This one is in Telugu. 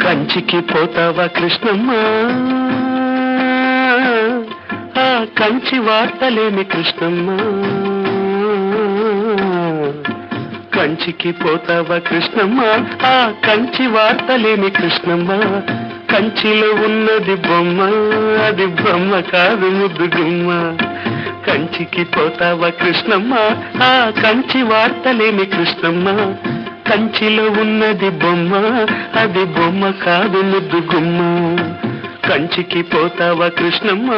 కంచికి పోతావా కృష్ణమ్మ, ఆ కంచి వార్తలేమి కృష్ణమ్మ. కంచికి పోతావా కృష్ణమ్మ, ఆ కంచి వార్తలేమి కృష్ణమ్మ. కంచిలో ఉన్నది బొమ్మ, అది బొమ్మ కాదు ముద్దు గుమ్మ. కంచికి పోతావా కృష్ణమ్మ, ఆ కంచి వార్తలేమి కృష్ణమ్మ. కంచిలో ఉన్నది బొమ్మ, అది బొమ్మ కాదు ముద్దు గుమ్మ. కంచికి పోతావా కృష్ణమ్మ.